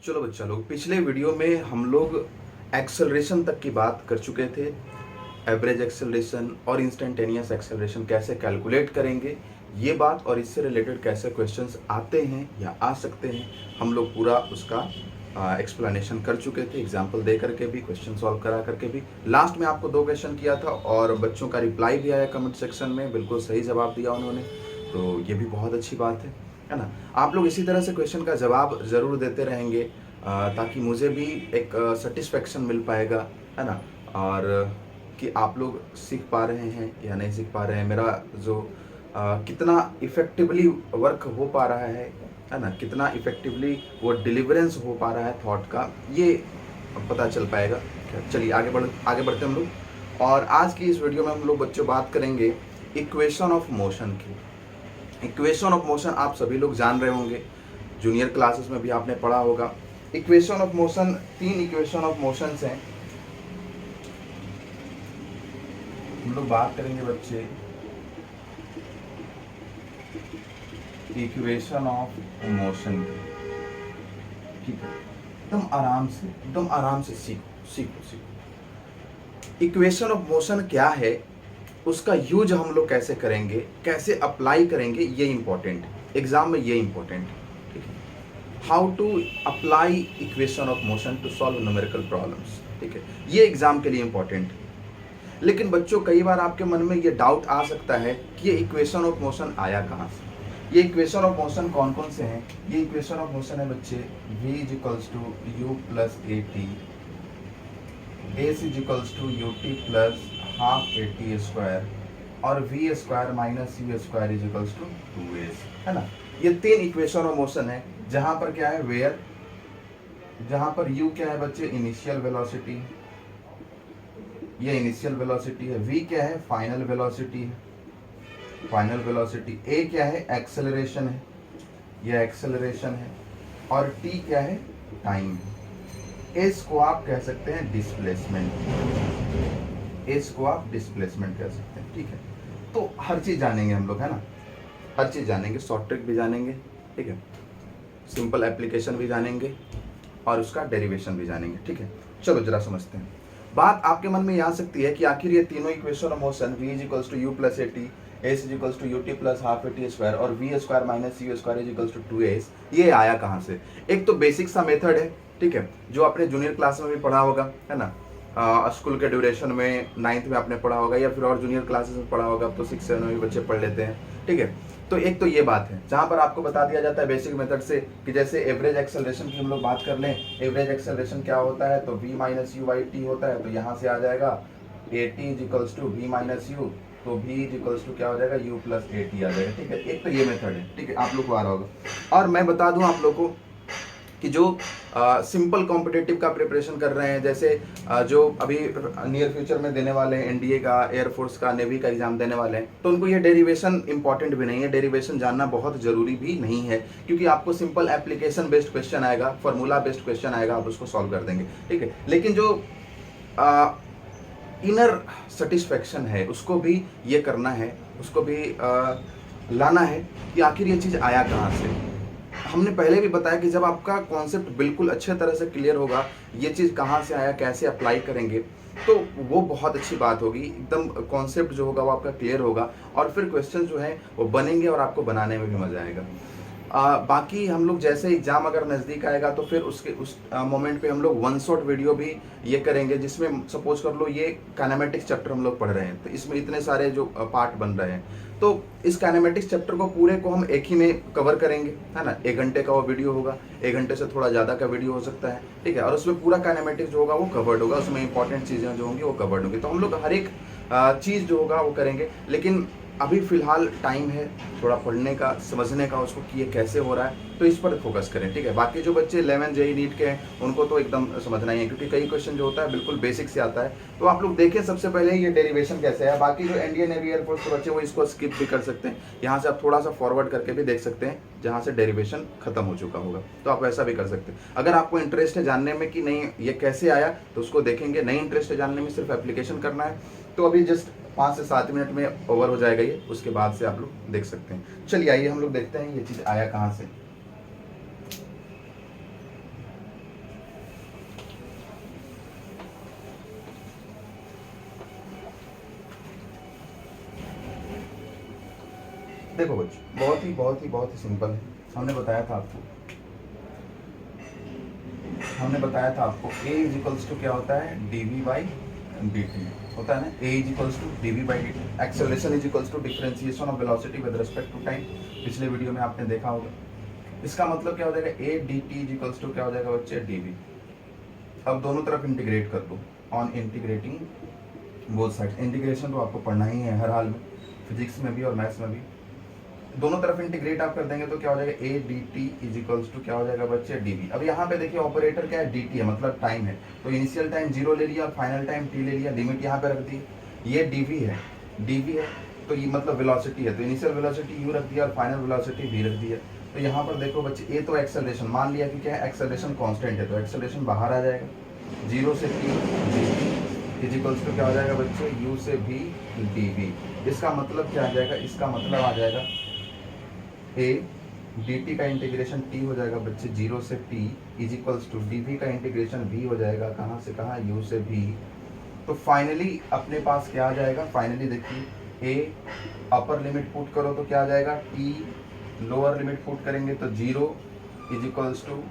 चलो बच्चा लोग, पिछले वीडियो में हम लोग एक्सेलरेशन तक की बात कर चुके थे। एवरेज एक्सेलरेशन और इंस्टेंटेनियस एक्सेलरेशन कैसे कैलकुलेट करेंगे, ये बात और इससे रिलेटेड कैसे क्वेश्चंस आते हैं या आ सकते हैं, हम लोग पूरा उसका एक्सप्लेनेशन कर चुके थे। एग्जाम्पल दे करके भी, क्वेश्चन सॉल्व करा करके भी। लास्ट में आपको 2 क्वेश्चन किया था और बच्चों का रिप्लाई भी आया कमेंट सेक्शन में, बिल्कुल सही जवाब दिया उन्होंने, तो ये भी बहुत अच्छी बात है ना। आप लोग इसी तरह से क्वेश्चन का जवाब ज़रूर देते रहेंगे ताकि मुझे भी एक सेटिस्फेक्शन मिल पाएगा, है ना। और कि आप लोग सीख पा रहे हैं या नहीं सीख पा रहे हैं, मेरा जो कितना इफ़ेक्टिवली वर्क हो पा रहा है ना, कितना इफ़ेक्टिवली वो डिलीवरेंस हो पा रहा है थॉट का, ये पता चल पाएगा। चलिए आगे बढ़ते हैं हम लोग। और आज की इस वीडियो में हम लोग बच्चों बात करेंगे इक्वेशन ऑफ मोशन की। इक्वेशन ऑफ मोशन आप सभी लोग जान रहे होंगे, जूनियर क्लासेस में भी आपने पढ़ा होगा। Equation of motion, 3 equation of motions हैं। हम लोग बात करेंगे बच्चे इक्वेशन ऑफ मोशन की, ठीक है। एकदम आराम से सीखो। इक्वेशन ऑफ मोशन क्या है, उसका यूज हम लोग कैसे करेंगे, कैसे अप्लाई करेंगे, ये इंपॉर्टेंट है। एग्जाम में ये इंपॉर्टेंट है, ठीक है। How to apply equation of motion to solve numerical problems, ठीक है, ये एग्जाम के लिए इंपॉर्टेंट है। लेकिन बच्चों, कई बार आपके मन में ये डाउट आ सकता है कि ये इक्वेशन ऑफ मोशन आया कहाँ से। ये इक्वेशन ऑफ मोशन कौन कौन से हैं? ये इक्वेशन ऑफ मोशन है बच्चे, v is equals to u plus a t, s is equals to u t plus half a t square, और v square minus u square is equals to 2s, है ना। ये 3 equation of motion है, जहां पर क्या है where, जहां पर u क्या है बच्चे, इनिशियल वेलोसिटी, ये इनिशियल वेलोसिटी है। v क्या है, फाइनल वेलोसिटी है, फाइनल वेलोसिटी। a क्या है, एक्सेलरेशन है, ये एक्सेलरेशन है। और t क्या है, टाइम है। s को आप कह सकते हैं डिस्प्लेसमेंट, s को आप डिस्प्लेसमेंट कह सकते हैं, ठीक है। तो हर चीज जानेंगे हम लोग, है ना, हर चीज जानेंगे, शॉर्ट ट्रिक भी जानेंगे, ठीक है, सिंपल एप्लीकेशन भी जानेंगे और उसका डेरिवेशन भी जानेंगे, ठीक है। चलो जरा समझते हैं। बात आपके मन में ये आ सकती है कि आखिर ये तीनों equation of motion v is equals to u plus a t, s is equals to u t plus half a t square, और v square minus u square is equals to 2s, ये आया कहाँ से? एक तो basic सा method है, ठीक है, जो आपने जूनियर क्लास में भी पढ़ा होगा, है ना। स्कूल के ड्यूरेशन में 9th में आपने पढ़ा होगा या फिर और जूनियर क्लासेस में पढ़ा होगा, अब तो 6 7 में भी बच्चे पढ़ लेते हैं, ठीक है। तो एक तो ये बात है जहाँ पर आपको बता दिया जाता है बेसिक मेथड से कि जैसे एवरेज एक्सेलरेशन की हम लोग बात कर लें, एवरेज एक्सेलरेशन क्या होता है, तो v minus u by t होता है, तो यहाँ से आ जाएगा a t is equals to v minus u, तो v इज इक्वल्स टू क्या हो जाएगा, u प्लस ए टी आ जाएगा, ठीक है। एक तो ये मेथड है, ठीक है, आप लोग को आ रहा होगा। और मैं बता दूं आप लोग को कि जो सिंपल कॉम्पिटिटिव का प्रिपरेशन कर रहे हैं, जैसे जो अभी नियर फ्यूचर में देने वाले हैं एनडीए का, एयरफोर्स का, नेवी का एग्जाम देने वाले हैं, तो उनको ये डेरिवेशन इंपॉर्टेंट भी नहीं है, डेरिवेशन जानना बहुत जरूरी भी नहीं है, क्योंकि आपको सिंपल एप्लीकेशन बेस्ड क्वेश्चन आएगा, फार्मूला बेस्ड क्वेश्चन आएगा, आप उसको सॉल्व कर देंगे, ठीक है। लेकिन जो इनर सेटिस्फेक्शन है उसको भी ये करना है, उसको भी लाना है कि आखिर ये चीज़ आया कहाँ से। हमने पहले भी बताया कि जब आपका कॉन्सेप्ट बिल्कुल अच्छे तरह से क्लियर होगा, ये चीज़ कहाँ से आया, कैसे अप्लाई करेंगे, तो वो बहुत अच्छी बात होगी। एकदम कॉन्सेप्ट जो होगा वो आपका क्लियर होगा और फिर क्वेश्चन जो है वो बनेंगे और आपको बनाने में भी मज़ा आएगा। बाकी हम लोग जैसे एग्जाम अगर नज़दीक आएगा तो फिर उस मोमेंट पे हम लोग 1 शॉट वीडियो भी ये करेंगे, जिसमें सपोज कर लो ये काइनेमेटिक्स चैप्टर हम लोग पढ़ रहे हैं, तो इसमें इतने सारे जो पार्ट बन रहे हैं, तो इस काइनेमेटिक्स चैप्टर को पूरे को हम एक ही में कवर करेंगे, है ना। 1 घंटे का वो वीडियो होगा, 1 घंटे से थोड़ा ज़्यादा का वीडियो हो सकता है, ठीक है, और उसमें पूरा काइनेमेटिक्स जो होगा वो कवर्ड होगा, उसमें इंपॉर्टेंट चीज़ें जो होंगी वो कवर्ड होंगी। तो हम लोग हर एक चीज़ जो होगा वो करेंगे, लेकिन अभी फ़िलहाल टाइम है थोड़ा पढ़ने का, समझने का उसको कि ये कैसे हो रहा है, तो इस पर फोकस करें, ठीक है। बाकी जो बच्चे 11 जेई नीट के हैं उनको तो एकदम समझना ही है, क्योंकि कई क्वेश्चन जो होता है बिल्कुल बेसिक से आता है। तो आप लोग देखें सबसे पहले ये डेरिवेशन कैसे है। बाकी जो एनडीए नेवी एयरफोर्स के बच्चे वो इसको स्किप भी कर सकते हैं, यहाँ से आप थोड़ा सा फॉरवर्ड करके भी देख सकते हैं जहाँ से डेरिवेशन खत्म हो चुका होगा, तो आप ऐसा भी कर सकते हैं। अगर आपको इंटरेस्ट है जानने में कि नहीं ये कैसे आया, तो उसको देखेंगे। नहीं इंटरेस्ट है जानने में, सिर्फ एप्लीकेशन करना है, तो अभी जस्ट 5 से 7 मिनट में ओवर हो जाएगा ये, उसके बाद से आप लोग देख सकते हैं। चलिए आइए हम लोग देखते हैं ये चीज़ आया कहाँ से। देखो बच्चों, बहुत ही सिंपल है। हमने बताया था आपको a इज इक्वल्स टू क्या होता है, dv बाई dt होता है ना, a is equals to dv by dt। Acceleration is equals to differentiation of velocity with respect to time, पिछले वीडियो में आपने देखा होगा। इसका मतलब क्या हो जाएगा, a dt is equals to क्या हो जाएगा बच्चे, dv। अब दोनों तरफ इंटीग्रेट कर दो, on integrating both side. Integration तो आपको पढ़ना ही है हर हाल में, फिजिक्स में भी और मैथ्स में भी। दोनों तरफ इंटीग्रेट आप कर देंगे तो क्या हो जाएगा, a d t is equals to क्या हो जाएगा बच्चे, डी वी। अब यहाँ पे देखिए ऑपरेटर क्या है, डी टी है, मतलब टाइम है, तो इनिशियल टाइम 0 ले लिया और फाइनल टाइम t ले लिया, लिमिट यहाँ पे रख दी। ये डी वी है, तो ये मतलब वेलोसिटी है, तो इनिशियल वेलोसिटी u रख दिया और फाइनल वेलोसिटी v रख दिया। तो यहाँ पर देखो बच्चे, ए तो एक्सेलरेशन मान लिया कि क्या है, एक्सेलरेशन कॉन्स्टेंट है, तो एक्सेलरेशन बाहर आ जाएगा, 0 से t इज इक्वल्स टू क्या हो जाएगा बच्चे, u से v dv। इसका मतलब क्या आ जाएगा, इसका मतलब आ जाएगा a dt का इंटीग्रेशन t हो जाएगा बच्चे 0 से t is equals to dv का इंटीग्रेशन v हो जाएगा कहाँ से कहाँ, u से v। तो फाइनली अपने पास क्या आ जाएगा, फाइनली देखिए a अपर लिमिट पुट करो तो क्या आ जाएगा, t लोअर लिमिट पुट करेंगे तो 0 इज इक्वल्स टू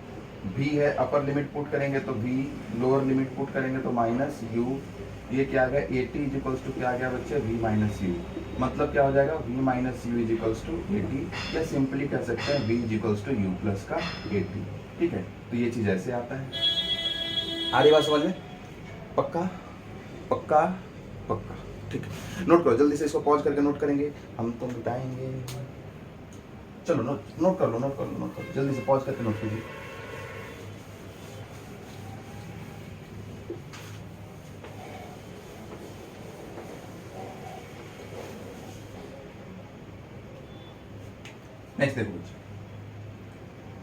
v है, अपर लिमिट पुट करेंगे तो v, लोअर लिमिट पुट करेंगे तो माइनस u। ये क्या आ गया, a t is equals to क्या आ गया बच्चे, v माइनस यू। मतलब क्या हो जाएगा, v minus u is equals to a t, या सिंपली कह सकते हैं v is equals to u plus का ए टी। ठीक है, तो ये चीज़ ऐसे आता है। आ रही बात समझ में? पक्का पक्का पक्का, ठीक है। नोट करो जल्दी से, इसको पॉज करके नोट करेंगे, हम तो मिटाएंगे। चलो नोट कर लो जल्दी से, पॉज करके नोट कीजिए। नेक्स्ट देखो,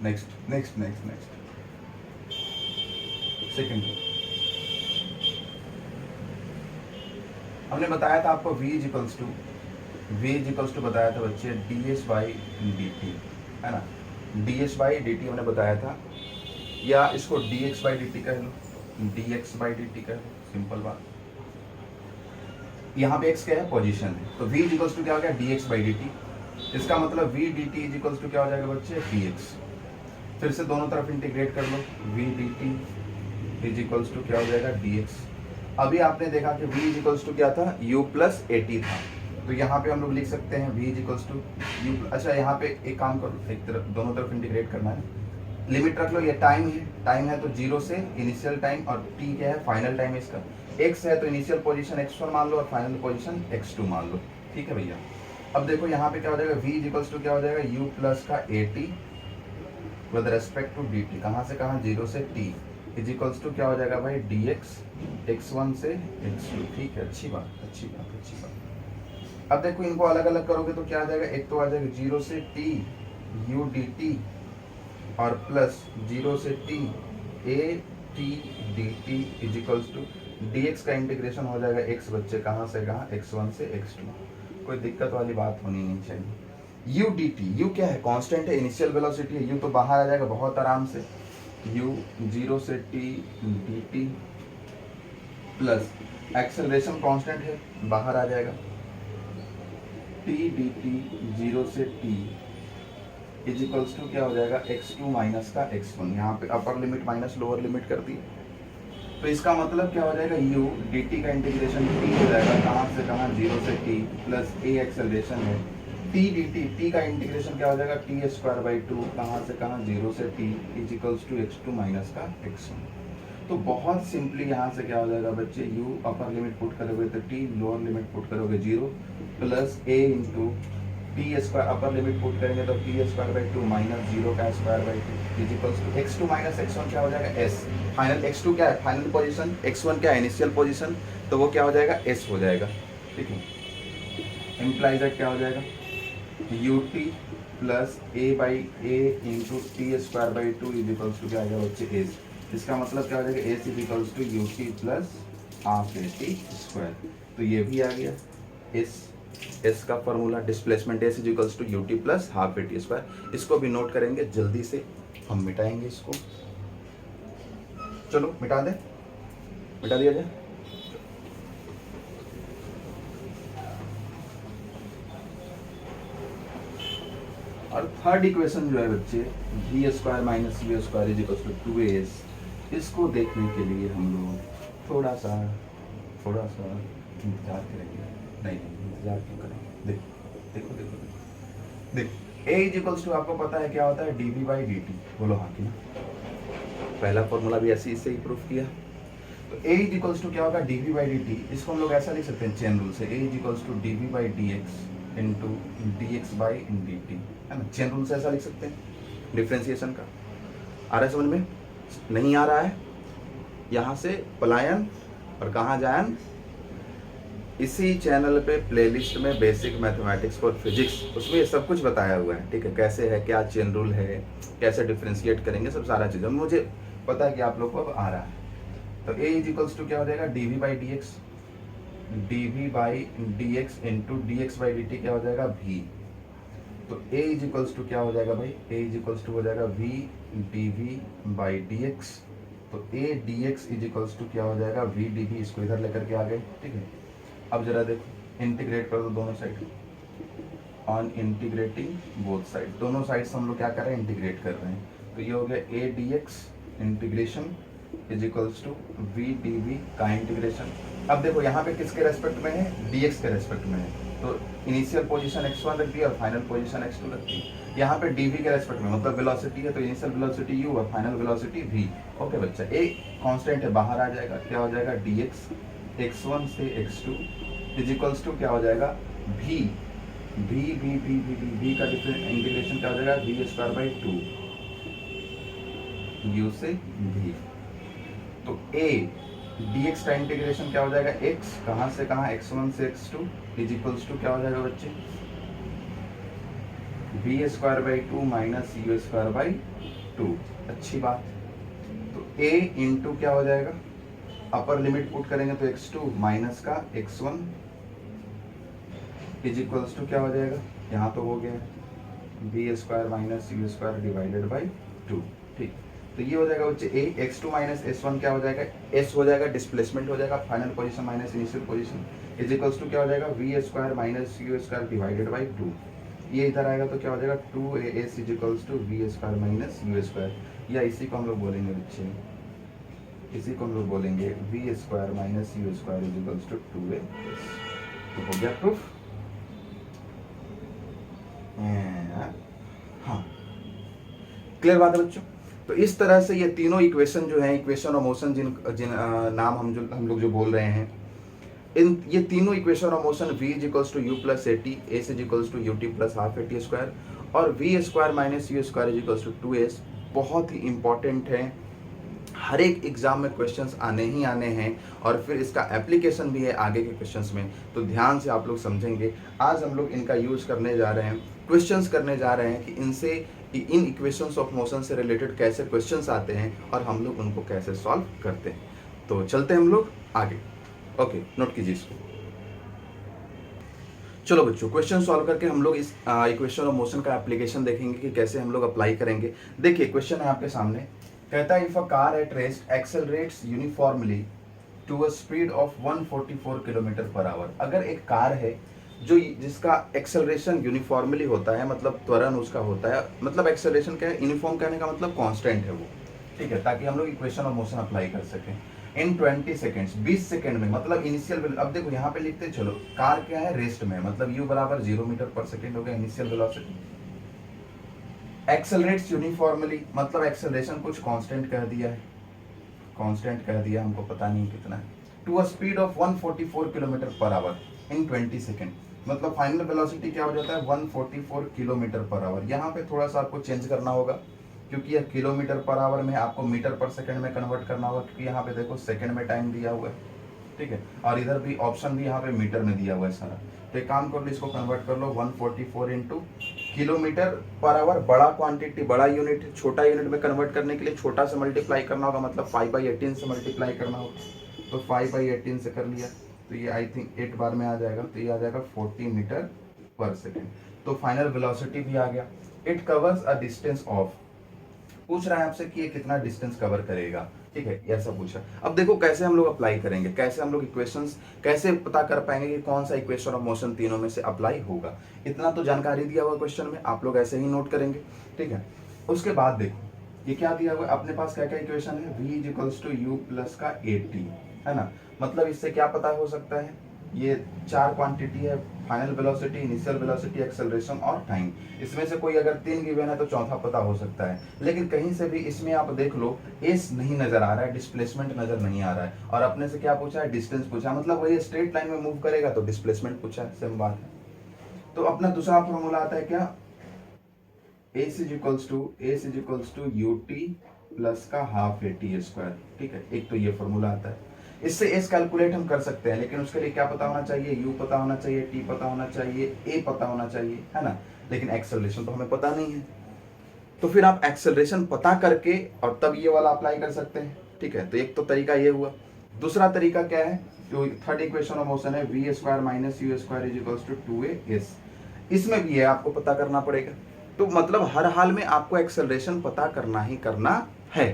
नेक्स्ट सेकंड। हमने बताया था आपको v इज इक्वल्स टू बताया था बच्चे ds बाई डी टी, है ना, ds बाई डी टी हमने बताया था, या इसको dx बाई डी टी कह लो, dx बाई डी टी कह लो, सिंपल बात। यहाँ पे x क्या है, पोजीशन है, तो v इज इक्वल्स टू क्या हो गया, dx बाई डी टी। इसका मतलब v dt is equals to क्या हो जाएगा बच्चे, dx। फिर से दोनों तरफ इंटीग्रेट कर लो, v dt is equals to क्या हो जाएगा, dx। अभी आपने देखा कि v इज इक्वल्स टू क्या था, u प्लस ए टी था, तो यहाँ पे हम लोग लिख सकते हैं v is equals to u। अच्छा यहाँ पे एक काम करो, एक तरफ दोनों तरफ इंटीग्रेट करना है, लिमिट रख लो, ये टाइम है तो 0 से इनिशियल टाइम, और t क्या है, फाइनल टाइम है इसका। x है तो इनिशियल पोजीशन x1 मान लो और फाइनल पोजीशन x2 मान लो। ठीक है भैया, अब देखो यहाँ पे क्या हो जाएगा, v इज इक्वल्स टू क्या हो जाएगा, u प्लस का a t with respect to d t, कहाँ से कहाँ, 0 से t इज इक्वल्स टू क्या हो जाएगा भाई, dx x1 से x2। ठीक है, अच्छी बात। अब देखो इनको अलग अलग करोगे तो क्या आ जाएगा, एक तो आ जाएगा 0 से t u dt और प्लस 0 से t a t dt is equals to dx का इंटीग्रेशन हो जाएगा x बच्चे कहाँ से कहाँ, x1 से x2। कोई दिक्कत वाली बात होनी नहीं चाहिए। u dt, u क्या है, कांस्टेंट है, इनिशियल वेलोसिटी है, u तो बाहर आ जाएगा बहुत आराम से, u 0 से t dt plus acceleration constant है, बाहर आ जाएगा, t dt 0 से t इज इक्वल्स टू क्या हो जाएगा, x2 माइनस का x1। यहाँ पे upper limit minus lower limit कर दी, तो इसका मतलब क्या हो जाएगा, u dt का इंटीग्रेशन t हो जाएगा कहाँ से कहाँ, 0 से t प्लस a एक्सेलरेशन है, t dt, t का इंटीग्रेशन क्या हो जाएगा, t स्क्वायर बाई 2 कहाँ से कहाँ, 0 से t is equals to x2 minus का x1। तो बहुत सिंपली यहाँ से क्या हो जाएगा बच्चे, u अपर लिमिट पुट करोगे तो t, लोअर लिमिट पुट करोगे 0 plus a into t square, upper limit put करेंगे तो टी स्क्वायर बाई 2 माइनस 0 का square by 2 is equals to x2 minus x1 क्या हो जाएगा, s। फाइनल x2 क्या है, फाइनल पोजीशन, x1 क्या है, इनिशियल पोजीशन, तो वो क्या हो जाएगा, s हो जाएगा। ठीक है, इम्प्लाइज दैट क्या हो जाएगा, ut plus a by a into t square by 2 is equals to क्या आ जाएगा बच्चे, s। इसका मतलब क्या हो जाएगा, s is equals to ut plus half a t square. तो ये भी आ गया s का formula, displacement s is equals to ut plus half a t square. इसको भी नोट करेंगे जल्दी से, हम मिटाएंगे इसको। चलो मिटा दिया जाए। थर्ड इक्वेशन जो है बच्चे v square minus v square is equal to 2as, इसको देखने के लिए हम लोग थोड़ा सा इंतजार करेंगे। नहीं इंतजार क्यों करेंगे, देखो देखो देखो देखो ए इज इक्वल्स टू आपको पता है क्या होता है, dv बाई dt। बोलो हाँ कि ना, पहला फॉर्मूला भी ऐसे ही प्रूफ किया। तो a इज इक्वल्स टू क्या होगा, dv बाई dt। इसको हम लोग ऐसा लिख सकते हैं चेन रूल से, a is equals to dv by dx into dx by dt, है ना। चेन रूल से ऐसा लिख सकते हैं डिफ्रेंसिएशन का। आ रहा है समझ में? नहीं आ रहा है, यहाँ से पलायन और कहाँ जायन। इसी चैनल पे प्लेलिस्ट में बेसिक मैथमेटिक्स फॉर फिजिक्स, उसमें ये सब कुछ बताया हुआ है, ठीक है। कैसे है, क्या चेन रूल है, कैसे डिफ्रेंशिएट करेंगे, सब सारा चीज़ मुझे पता है कि आप लोग को अब आ रहा है। तो a इज इक्वल्स टू क्या हो जाएगा, dv by dx into dx by dt क्या हो जाएगा, v। तो a इज इक्वल्स टू क्या हो जाएगा भाई, a इज इक्वल्स टू हो जाएगा v dv बाई dx। तो a dx is equals to क्या हो जाएगा, v dv। इसको इधर लेकर के आ गए, ठीक है। अब जरा देखो, इंटीग्रेट कर दो दोनों side, on integrating both side, दोनों साइड से हम लोग क्या कर रहे हैं, इंटीग्रेट कर रहे हैं। तो ये हो गया a dx integration is equals to v dv का इंटीग्रेशन। अब देखो यहाँ पे किसके रेस्पेक्ट में है, dx के रेस्पेक्ट में है। तो इनिशियल पोजीशन x1 रख दी और फाइनल पोजीशन x2 रख दी। यहाँ पे dv के रेस्पेक्ट में मतलब वेलोसिटी है, तो इनिशियल वेलोसिटी u और फाइनल वेलोसिटी v। ओके बच्चा, a कांस्टेंट है, बाहर आ जाएगा, क्या हो जाएगा, dx x1 से x2 इज इक्वल्स टू क्या हो जाएगा, v का डिफरेंट इंटीग्रेशन क्या हो जाएगा, v स्क्वायर बाई 2 u से v। तो a dx का इंटीग्रेशन क्या हो जाएगा, x कहाँ से कहाँ, x1 से x2 इज इक्वल्स टू क्या हो जाएगा बच्चे, v square by 2 minus u square by 2। अच्छी बात। तो a इंटू क्या हो जाएगा, अपर लिमिट पुट करेंगे तो x2 माइनस का x1 इज इक्वल्स टू क्या हो जाएगा, यहाँ तो हो गया v square minus u square divided by 2, ठीक। तो ये हो जाएगा बच्चे a x2 माइनस s1 क्या हो जाएगा, s हो जाएगा, डिस्प्लेसमेंट हो जाएगा, final position minus initial position is equals to क्या हो जाएगा, v square minus u square divided by 2। ये इधर आएगा तो क्या हो जाएगा, 2as is equals to v square minus u square, या इसी को हम लोग बोलेंगे बच्चे, इसी को हम लोग बोलेंगे v square minus u square is equals to 2as। तो हो गया प्रूफ। हाँ, क्लियर बात है बच्चों। तो इस तरह से ये तीनों इक्वेशन जो है, इक्वेशन ऑफ मोशन जिन नाम हम लोग जो बोल रहे हैं, इन ये तीनों equation of motion v is equals to u plus a t, s is equals to u t plus half a t square, और v square minus u square is equals to 2s बहुत ही important है। हर एक exam में questions आने ही आने हैं, और फिर इसका एप्लीकेशन भी है आगे के क्वेश्चंस में, तो ध्यान से आप लोग समझेंगे। आज हम लोग इनका यूज करने जा रहे हैं, क्वेश्चंस करने जा रहे हैं कि इनसे इन इक्वेशंस ऑफ मोशन से रिलेटेड कैसे क्वेश्चंस आते हैं और हम लोग उनको कैसे सॉल्व करते हैं। तो चलते हैं हम लोग आगे। ओके, नोट कीजिए इसको। चलो बच्चों, क्वेश्चन सॉल्व करके हम लोग इस इक्वेशन ऑफ मोशन का एप्लीकेशन देखेंगे कि कैसे हम लोग अप्लाई करेंगे। देखिए क्वेश्चन है आपके सामने, कहता है if a car at rest accelerates uniformly to a speed of 144 kilometer per hour. अगर एक कार है जो जिसका एक्सेलरेशन यूनिफॉर्मली होता है, मतलब त्वरण उसका होता है, मतलब एक्सेलरेशन क्या है, यूनिफॉर्म कहने का मतलब कांस्टेंट है वो, ठीक है, ताकि हम लोग इक्वेशन ऑफ मोशन अप्लाई कर सकें। इन 20 सेकेंड्स, 20 सेकेंड में, मतलब इनिशियल, अब देखो यहाँ पे लिखते हैं, चलो कार क्या है, रेस्ट में, मतलब u बराबर 0 मीटर पर सेकेंड हो गया इनिशियल वेलोसिटी। एक्सेलरेट्स यूनिफॉर्मली, मतलब एक्सेलरेशन कुछ कांस्टेंट कह दिया है, कांस्टेंट कह दिया, हमको पता नहीं कितना है, to a speed of 144 kilometer per hour in 20 second, मतलब फाइनल वेलोसिटी क्या हो जाता है, 144 किलोमीटर पर आवर। यहाँ पे थोड़ा सा आपको चेंज करना होगा, क्योंकि यह किलोमीटर पर आवर में आपको मीटर पर सेकंड में कन्वर्ट करना होगा, क्योंकि यहाँ पे देखो सेकंड में टाइम दिया हुआ है, ठीक है, और इधर भी ऑप्शन भी यहाँ पे मीटर में दिया हुआ है सारा। तो एक काम कर लो, इसको कन्वर्ट कर लो 144 इंटू किलोमीटर पर आवर, बड़ा क्वांटिटी, बड़ा यूनिट, छोटा यूनिट में कन्वर्ट करने के लिए छोटा से मल्टीप्लाई करना होगा, मतलब 5/18 से मल्टीप्लाई करना होगा। तो 5/18 से कर लिया, तो ये आई थिंक 8 बार में आ जाएगा, तो ये आ जाएगा 40 मीटर पर सेकेंड। तो फाइनल वेलोसिटी भी आ गया। It covers a distance of, पूछ रहा है आपसे कि ये कितना डिस्टेंस कवर करेगा, ठीक है, ऐसा पूछा। अब देखो कैसे हम लोग अप्लाई करेंगे, कैसे हम लोग इक्वेशंस कैसे पता कर पाएंगे कि कौन सा इक्वेशन ऑफ मोशन तीनों में से अप्लाई होगा। इतना तो जानकारी दिया हुआ क्वेश्चन में, आप लोग ऐसे ही नोट करेंगे, ठीक है। उसके बाद देखो ये क्या दिया हुआ है, अपने पास क्या क्या इक्वेशन है, v is equals to u plus का at, है ना। मतलब इससे क्या पता हो सकता है, ये 4 क्वांटिटी है, final velocity, initial velocity, acceleration और टाइम। इसमें से कोई अगर 3 गिवन है तो चौथा पता हो सकता है। लेकिन कहीं से भी इसमें आप देख लो एस नहीं नजर आ रहा है, डिस्प्लेसमेंट नजर नहीं आ रहा है, और अपने से क्या पूछा है, डिस्टेंस पूछा, मतलब वही स्ट्रेट लाइन में मूव करेगा तो डिस्प्लेसमेंट पूछा है, सेम बात है। तो अपना दूसरा फॉर्मूला आता है क्या, s is equals to u t plus का हाफ ए टी स्क्वायर, ठीक है। एक तो ये फॉर्मूला आता है, इससे एस कैलकुलेट हम कर सकते हैं, लेकिन उसके लिए क्या पता होना चाहिए, यू पता होना चाहिए, टी पता होना चाहिए, ए पता होना चाहिए, है ना। लेकिन एक्सेलरेशन तो हमें पता नहीं है, तो फिर आप एक्सेलरेशन पता करके और तब ये वाला अप्लाई कर सकते हैं, ठीक है। तो एक तो तरीका ये हुआ। दूसरा तरीका क्या है, जो थर्ड इक्वेशन ऑफ मोशन है, v square minus u square is equals to 2a/s, इसमें भी है आपको पता करना पड़ेगा। तो मतलब हर हाल में आपको एक्सेलरेशन पता करना ही करना है।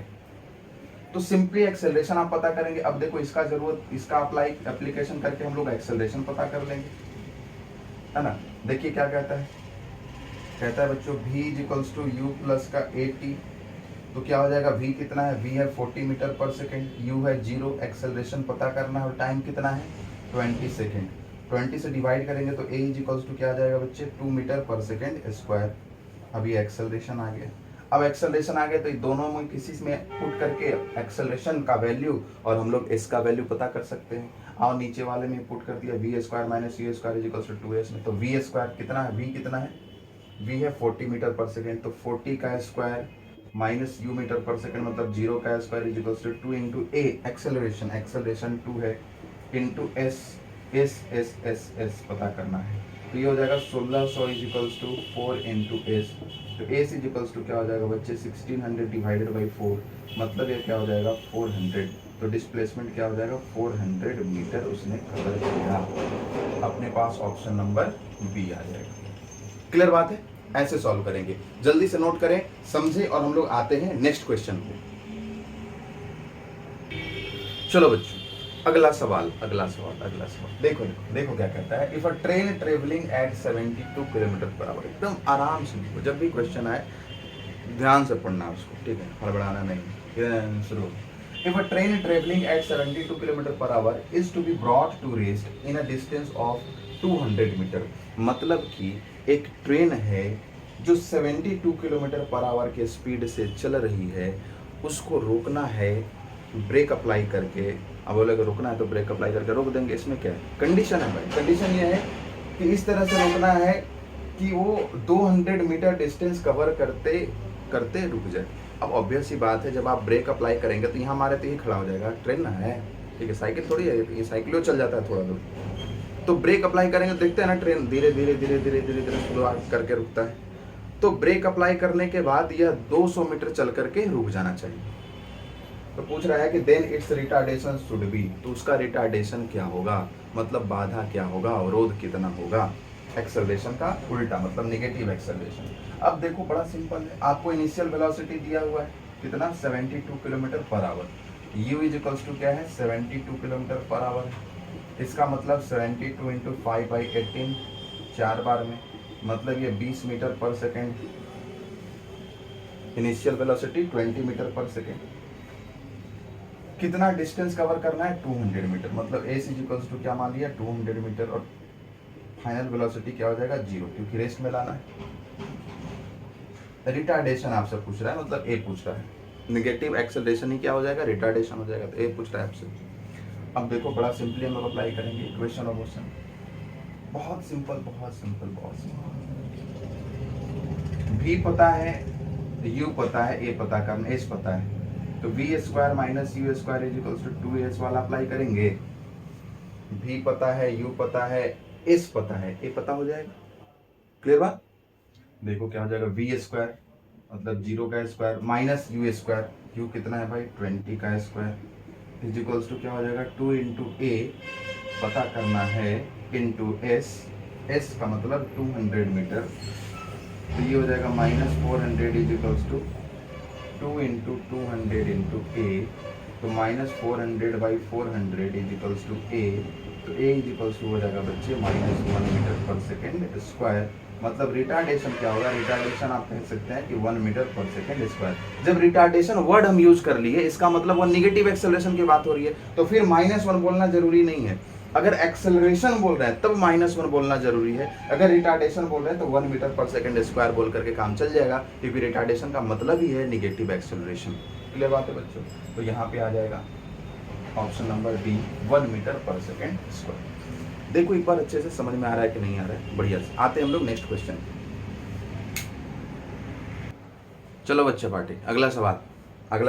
तो सिंपली एक्सेलरेशन आप पता करेंगे। अब देखो इसका एप्लीकेशन करके हम लोग एक्सेलरेशन पता कर लेंगे, है ना। देखिए क्या कहता है, कहता है बच्चों v is equals to u plus का at, तो क्या हो जाएगा, v कितना है, v है 40 मीटर पर सेकेंड, u है 0, एक्सेलरेशन पता करना है और टाइम कितना है 20 सेकेंड। 20 से डिवाइड करेंगे तो a इज इक्वल्स टू क्या आ जाएगा बच्चे, 2 मीटर पर सेकेंड स्क्वायर। अब ये एक्सेलरेशन आ गया। अब एक्सेलरेशन आ गया तो दोनों में किसी में पुट करके एक्सेलरेशन का वैल्यू और हम लोग एस का वैल्यू पता कर सकते हैं। और नीचे वाले में पुट कर दिया v square minus u square is equals to 2s में, तो वी स्क्वायर कितना है, वी कितना है, वी है 40 मीटर पर सेकेंड, तो 40 का square minus u meter per second मतलब 0 का square is equals to 2 into a acceleration 2 है into s s s s s पता करना है। तो ये हो जाएगा 1600 is equals to 4 into s, तो एस इज इक्वल्स टू क्या हो जाएगा बच्चे 1600 डिवाइडेड बाई 4, मतलब ये क्या हो जाएगा 400। तो डिस्प्लेसमेंट क्या हो जाएगा 400 मीटर उसने कवर किया। अपने पास ऑप्शन नंबर बी आ जाएगा। क्लियर बात है, ऐसे सॉल्व करेंगे। जल्दी से नोट करें, समझे, और हम लोग आते हैं नेक्स्ट क्वेश्चन पे। चलो बच्चों अगला सवाल देखो देखो क्या कहता है, if a train travelling at 72 kilometer per our, एकदम आराम से लिखो, जब भी क्वेश्चन आए ध्यान से पढ़ना उसको, ठीक है, हड़बड़ाना नहीं। शुरू, if a train travelling at 72 kilometer per hour is to be brought to rest in a distance of 200 meter, मतलब कि एक ट्रेन है जो 72 किलोमीटर पर आवर के स्पीड से चल रही है, उसको रोकना है ब्रेक अप्लाई करके। अब बोले रोकना है तो ब्रेक अप्लाई करके रोक देंगे, इसमें क्या है, कंडीशन है भाई, कंडीशन ये है कि इस तरह से रोकना है कि वो 200 मीटर डिस्टेंस कवर करते करते रुक जाए। अब ऑब्वियस सी बात है, जब आप ब्रेक अप्लाई करेंगे तो यहाँ हमारे तो ये खड़ा हो जाएगा, ट्रेन ना है, ठीक है, साइकिल थोड़ी है, ये साइकिल चल जाता है थोड़ा दूर। तो ब्रेक अप्लाई करेंगे तो देखते हैं ना, ट्रेन धीरे धीरे धीरे धीरे धीरे धीरे स्लो करके रुकता है। तो ब्रेक अप्लाई करने के बाद यह 200 मीटर चल करके रुक जाना चाहिए। तो पूछ रहा है कि then its retardation should be, तो उसका रिटार्डेशन क्या होगा, मतलब बाधा क्या होगा, अवरोध कितना होगा, एक्सेलरेशन का उल्टा मतलब नेगेटिव एक्सेलरेशन। अब देखो बड़ा सिंपल है, आपको इनिशियल वेलोसिटी दिया हुआ है कितना 72 kilometer per hour, u is equals to क्या है 72 किलोमीटर पर आवर, इसका मतलब 72 इंटू 5/18 4 बार में, मतलब ये 20 metre per second. Initial velocity 20 metre per second. कितना डिस्टेंस कवर करना है 200 मीटर, मतलब एस इज इक्वल्स टू क्या मान लिया 200 मीटर, और फाइनल वेलोसिटी क्या हो जाएगा 0, क्योंकि रेस्ट में लाना है। रिटार्डेशन आपसे पूछ रहा है, मतलब ए पूछ रहा है, नेगेटिव एक्सेलरेशन ही क्या हो जाएगा, रिटार्डेशन हो जाएगा, तो ए पूछ रहा है आपसे। अब देखो बड़ा सिंपली हम लोग अप्लाई करेंगे इक्वेशन ऑफ मोशन, बहुत सिंपल बहुत सिंपल बहुत सिंपल। v पता है, u पता है, a पता करना, s पता है, तो v square minus u square is equals to 2s वाला अप्लाई करेंगे। v पता है, u पता है, s पता है, a पता हो जाएगा। क्लियर बात, देखो क्या हो जाएगा v स्क्वायर मतलब 0 का square minus u square, u कितना है भाई 20 का स्क्वायर इज इक्वल्स टू क्या हो जाएगा 2 इंटू a पता करना है इंटू s का मतलब 200 मीटर, तो ये हो जाएगा -400 is equals to 2 into 200 into a, तो -400/400 इज इक्वल्स टू ए, तो ए इज इक्वल्स टू हो जाएगा बच्चे -1 मीटर पर सेकेंड स्क्वायर। मतलब रिटार्डेशन क्या होगा, रिटार्डेशन आप कह सकते हैं कि 1 मीटर पर सेकेंड स्क्वायर। जब रिटार्डेशन वर्ड हम यूज कर लिए, इसका मतलब वो निगेटिव एक्सेलरेशन की बात हो रही है, तो फिर -1 बोलना जरूरी नहीं है। अगर एक्सेलरेशन बोल रहे हैं तब -1 बोलना जरूरी है, अगर रिटार्डेशन बोल रहे हैं तो 1 मीटर पर सेकेंड स्क्वायर बोल करके काम चल जाएगा, क्योंकि रिटार्डेशन का मतलब ही है निगेटिव एक्सेलरेशन। क्लियर बात है बच्चों? तो यहाँ पे आ जाएगा option number B, 1 metre per second square. देखो एक बार अच्छे से समझ में आ रहा है कि नहीं आ रहा है? बढ़िया से आते हैं हम लोग नेक्स्ट क्वेश्चन। चलो बच्चे पार्टी, अगला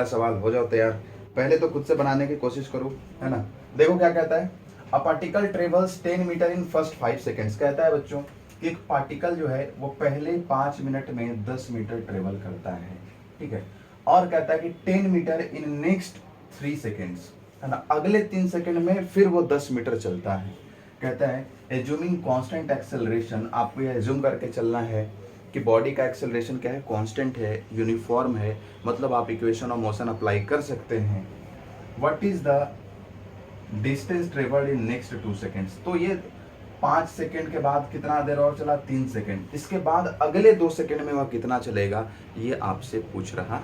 सवाल हो जाओ तैयार। पहले तो खुद से बनाने की कोशिश करो, है ना। देखो क्या कहता है, a particle travels 10 meter in first 5 seconds. कहता है बच्चों कि एक पार्टिकल जो है वो पहले 5 मिनट में 10 मीटर ट्रेवल करता है, ठीक है। और कहता है कि 10 मीटर इन नेक्स्ट 3 सेकेंड्स, है ना, अगले 3 सेकेंड में फिर वो 10 मीटर चलता है। कहता है एज्यूमिंग कांस्टेंट एक्सेलरेशन, आपको यह एज्यूम करके चलना है कि बॉडी का एक्सेलरेशन क्या है, कांस्टेंट है, यूनिफॉर्म है, मतलब आप इक्वेशन ऑफ मोशन अप्लाई कर सकते हैं। What is the distance travelled in next 2 seconds. तो ये 5 सेकेंड के बाद कितना देर और चला, 3 सेकेंड। इसके बाद अगले 2 सेकेंड में वह कितना चलेगा, ये आपसे पूछ रहा है,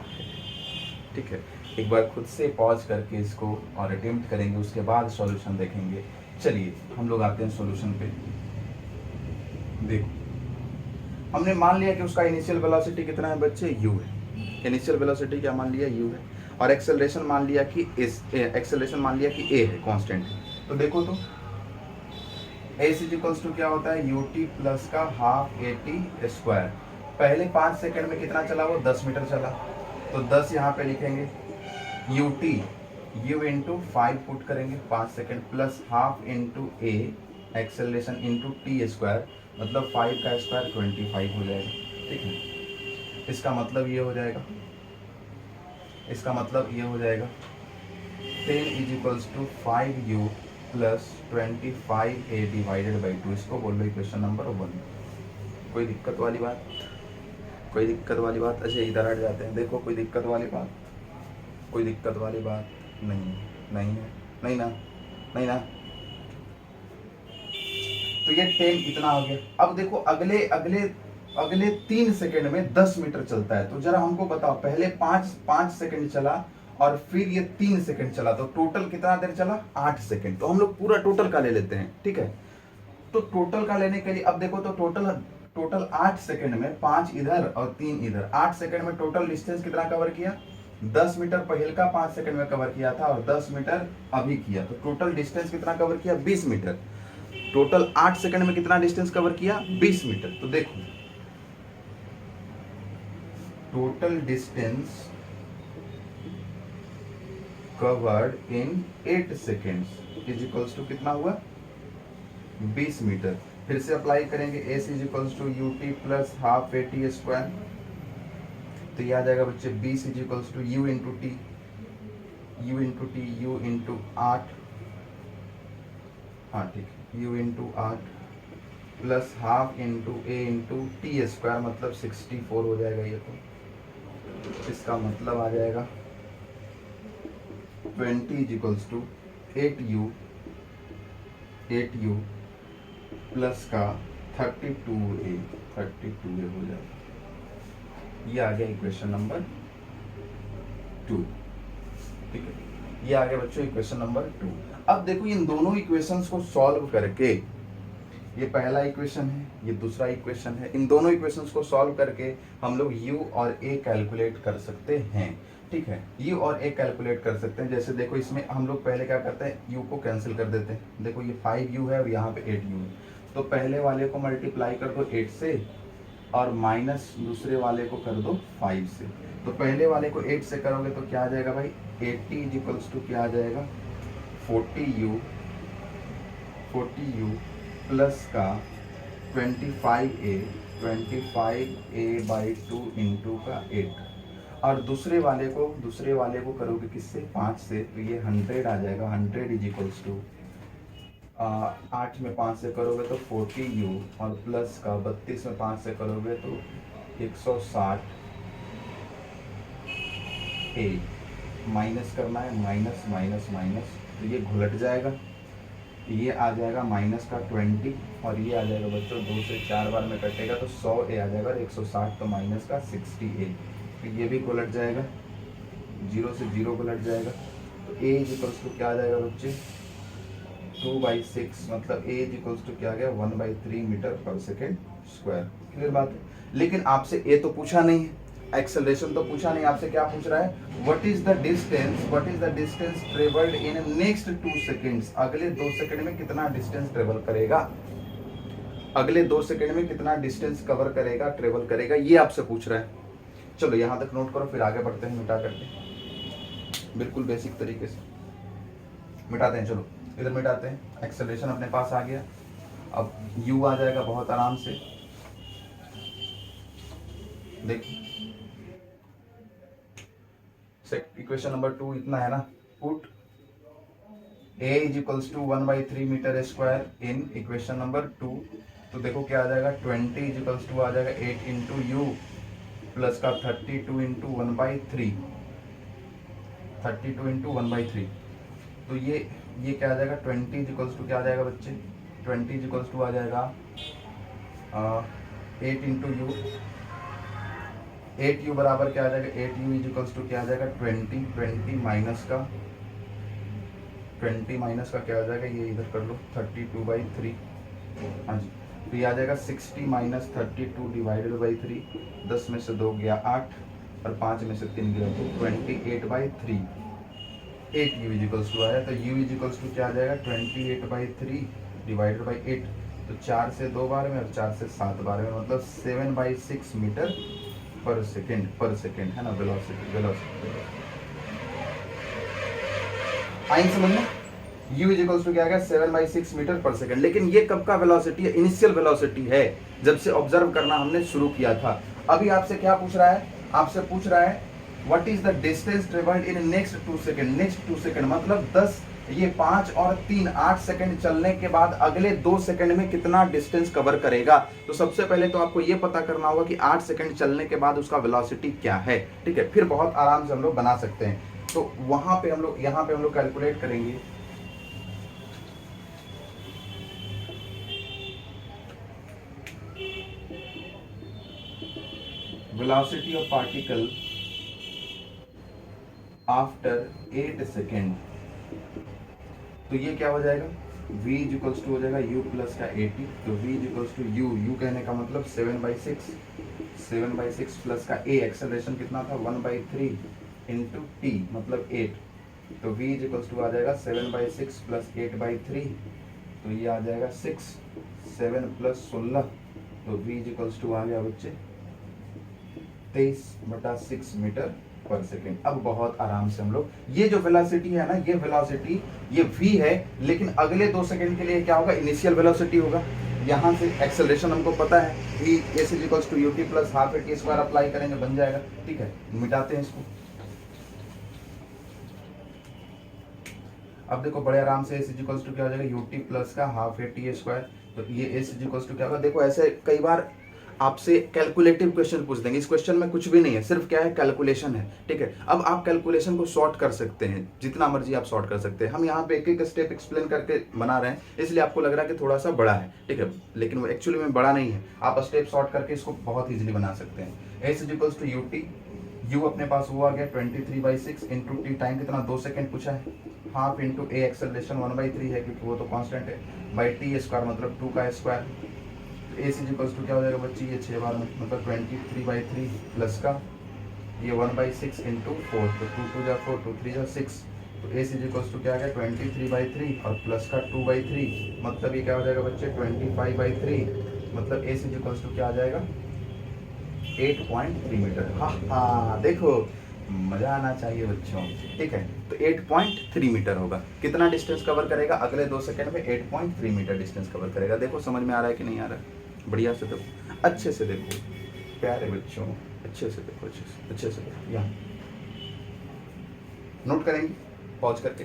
ठीक है। एक बार खुद से पॉज करके इसको और अटेम्प्ट करेंगे, उसके बाद सॉल्यूशन देखेंगे। चलिए हम लोग आते हैं सॉल्यूशन पे। देखो हमने मान लिया कि उसका इनिशियल वेलोसिटी कितना है बच्चे, u है। इनिशियल वेलोसिटी क्या मान लिया, u है। और एक्सेलरेशन मान लिया कि a है, कांस्टेंट है। तो देखो तो s इक्वल्स टू क्या होता है, ut प्लस का हाफ at स्क्वायर। पहले 5 सेकंड में कितना चला, वो 10 मीटर चला, तो 10 यहाँ पे लिखेंगे, ut u इंटू 5 पुट करेंगे 5 second, plus half into a acceleration into t square, मतलब 5 का स्क्वायर 25 हो जाएगा, ठीक है। इसका मतलब ये हो जाएगा, 10 इज इक्वल्स टू 5u प्लस 25a डिवाइडेड बाई 2। इसको बोल लो इक्वेशन नंबर 1। कोई दिक्कत वाली बात, अच्छा इधर हट जाते हैं। देखो कोई दिक्कत वाली बात नहीं ना। तो ये 10 इतना हो गया। अब देखो अगले 3 सेकंड में 10 मीटर चलता है, तो जरा हमको बताओ, पहले 5 सेकंड चला और फिर ये 3 सेकंड चला, तो टोटल कितना देर चला, 8 सेकंड। तो हम लोग पूरा टोटल का ले लेते हैं, ठीक है। तो टोटल का लेने के लिए अब देखो तो टोटल 8 सेकंड में 5 इधर और 3 इधर, 8 सेकंड में टोटल डिस्टेंस कितना कवर किया, 10 मीटर पहले का 5 सेकंड में कवर किया था और 10 मीटर अभी किया, तो टोटल डिस्टेंस कितना कवर किया, 20 मीटर। टोटल 8 सेकंड में कितना डिस्टेंस कवर किया, 20 मीटर। तो देखो total distance covered in 8 seconds is equals to कितना हुआ, 20 मीटर। फिर से अप्लाई करेंगे, s is equals to ut plus half at square, तो ये आ जाएगा बच्चे 20 is equals to u into 8, हाँ ठीक है, u into 8 plus half into a into t square, मतलब 64 हो जाएगा ये। तो इसका मतलब आ जाएगा 20 is equals to 8u plus का 32a हो जाएगा। ये आ गया इक्वेशन नंबर 2, ठीक है। ये आ गया बच्चों इक्वेशन नंबर 2। अब देखो इन दोनों इक्वेशंस को सॉल्व करके, ये पहला इक्वेशन है, ये दूसरा इक्वेशन है, इन दोनों इक्वेशंस को सॉल्व करके हम लोग u और a कैलकुलेट कर सकते हैं, ठीक है। u और a कैलकुलेट कर सकते हैं। जैसे देखो इसमें हम लोग पहले क्या करते हैं, u को कैंसिल कर देते हैं। देखो ये 5u है और यहाँ पे 8u है, तो पहले वाले को मल्टीप्लाई कर दो 8 से और माइनस दूसरे वाले को कर दो 5 से। तो पहले वाले को 8 से करोगे तो क्या आ जाएगा भाई, 80 इज इक्वल्स टू क्या आ जाएगा, 40u प्लस का 25a बाई 2 इंटू का 8। और दूसरे वाले को करोगे किससे, 5 से, तो ये 100 आ जाएगा। 100 इज इक्वल्स टू 8 में 5 से करोगे तो 40u और प्लस का 32 में 5 से करोगे तो 160 ए, माइनस करना है, माइनस माइनस माइनस, तो ये घुलट जाएगा, ये आ जाएगा माइनस का 20 और ये आ जाएगा बच्चों 2 से 4 बार में कटेगा तो 100 ए आ जाएगा और 160 तो माइनस का 60 ए, तो ये भी घुलट जाएगा, 0 से 0 घुलट जाएगा, तो ए इज इक्वल्स टू क्या आ जाएगा बच्चे 2/6, मतलब ए इज इक्वल्स टू क्या आ गया 1/3 metre per second square. Clear बात है। लेकिन आपसे ए तो पूछा नहीं है, एक्सेलरेशन तो पूछा नहीं, आपसे क्या पूछ रहा है what is the distance travelled in next 2 seconds, अगले 2 सेकंड में कितना डिस्टेंस ट्रेवल करेगा, अगले 2 सेकंड में कितना डिस्टेंस कवर करेगा, ट्रेवल करेगा, ये आपसे पूछ रहा है। चलो यहां तक नोट करो, फिर आगे बढ़ते हैं मिटा करके, बिल्कुल बेसिक तरीके से मिटाते हैं। चलो इधर मिटाते हैं, एक्सेलरेशन अपने पास आ गया, अब u आ जाएगा बहुत आराम से, देखिए इक्वेशन नंबर 2 इतना है ना, put a is equals to 1/3 meter square in equation number 2, तो देखो क्या आ जाएगा 20 इज इक्वल्स टू आ जाएगा 8 इंटू यू प्लस का 32 इंटू 1/3, 32 इंटू 1/3, तो ये क्या आ जाएगा 20 इज इक्वल्स टू क्या आ जाएगा बच्चे 20 इज इक्वल्स टू आ जाएगा 8 इंटू यू, 8u बराबर क्या आ जाएगा 8u इज इक्वल्स टू क्या आ जाएगा 20 माइनस का 20 माइनस का क्या आ जाएगा, ये इधर कर लो 32/3, हाँ जी, तो ये आ जाएगा 60 माइनस 32 डिवाइडेड बाई 3, 10 में से 2 गया 8 और 5 में से 3 गया तो 28/3, 8u इज इक्वल्स टू आया, तो u इज इक्वल्स टू क्या आ जाएगा 28/3 डिवाइडेड बाई 8, तो 4 से 2 बार में और 4 से 7 बार में, मतलब 7/6 मीटर पर सेकेंड है ना, वेलोसिटी आइन समझ में, u इज इक्वल्स टू क्या आ गया 7/6 मीटर पर सेकेंड। लेकिन ये कब का वेलोसिटी है, इनिशियल वेलोसिटी है, जब से ऑब्जर्व करना हमने शुरू किया था। अभी आपसे क्या पूछ रहा है, आपसे पूछ रहा है what is the distance travelled in next 2 second, next 2 second मतलब 10, ये 5 और 3 8 सेकंड चलने के बाद अगले 2 सेकंड में कितना डिस्टेंस कवर करेगा। तो सबसे पहले तो आपको ये पता करना होगा कि 8 सेकंड चलने के बाद उसका वेलोसिटी क्या है, ठीक है, फिर बहुत आराम से हम लोग बना सकते हैं। तो वहां पे हम लोग यहाँ पे हम लोग कैलकुलेट करेंगे, velocity of particle after 8 second, तो ये क्या हो जाएगा v इज इक्वल्स टू हो जाएगा u प्लस का 80, तो v is equals to u कहने का मतलब 7/6 प्लस का a, एक्सेलरेशन कितना था 1/3 इंटू t मतलब 8, तो v इज इक्वल्स टू आ जाएगा 7/6 प्लस 8/3, तो ये आ जाएगा 6, 7 प्लस 16, तो v इज इक्वल्स टू आ गया बच्चे 23/6 मीटर पर सेकेंड। अब बहुत आराम से हम लोग, ये जो वेलोसिटी है ना, ये वेलोसिटी ये v है, लेकिन अगले 2 सेकंड के लिए क्या होगा, इनिशियल वेलोसिटी होगा। यहाँ से एक्सेलरेशन हमको पता है, v s is equals to ut plus half at square apply करेंगे, बन जाएगा, ठीक है, मिटाते हैं इसको। अब देखो बड़े आराम से s इज इक्वल्स टू क्या हो जाएगा ut प्लस का हाफ at स्क्वायर, तो ये s इज इक्वल्स टू क्या होगा, देखो ऐसे कई बार आपसे कैलकुलेटिव क्वेश्चन पूछ देंगे, इस क्वेश्चन में कुछ भी नहीं है, सिर्फ क्या है कैलकुलेशन है, ठीक है। अब आप कैलकुलेशन को सॉर्ट कर सकते हैं, जितना मर्जी आप सॉर्ट कर सकते हैं। हम यहाँ पे एक एक स्टेप एक्सप्लेन करके बना रहे हैं, इसलिए आपको लग रहा है कि थोड़ा सा बड़ा है, ठीक है, लेकिन वो एक्चुअली में बड़ा नहीं है। आप स्टेप सॉर्ट करके इसको बहुत ईजिली बना सकते हैं। S is equals to ut, u अपने पास वो आ गया 23/6 इंटू टी, टाइम कितना 2 सेकेंड पूछा है, हाफ इंटू ए, एक्सेलरेशन 1/3 है क्योंकि वो तो कांस्टेंट है, बाई टी स्क्वायर मतलब 2 का square, a c equals to क्या हो जाएगा बच्ची, ये 6 बार में मतलब 23/3 प्लस का ये 1/6 इंटू 4, तो 2 2 जा 4, 2 3 जा 6, तो ए सी इक्वल्स टू क्या आ गया 23/3 और प्लस का 2/3, मतलब ये क्या हो जाएगा बच्चे 25/3, मतलब ए सी इक्वल्स टू क्या आ जाएगा 8.3 मीटर। हाँ देखो मजा आना चाहिए बच्चों, ठीक है, तो 8.3 मीटर होगा। कितना डिस्टेंस कवर करेगा, अगले 2 सेकंड में 8.3 मीटर डिस्टेंस कवर करेगा। देखो समझ में आ रहा है कि नहीं आ रहा है, बढ़िया से देखो, अच्छे से देखो प्यारे बच्चों, अच्छे से देखो, अच्छे से देखो, यहाँ नोट करेंगे पॉज करके।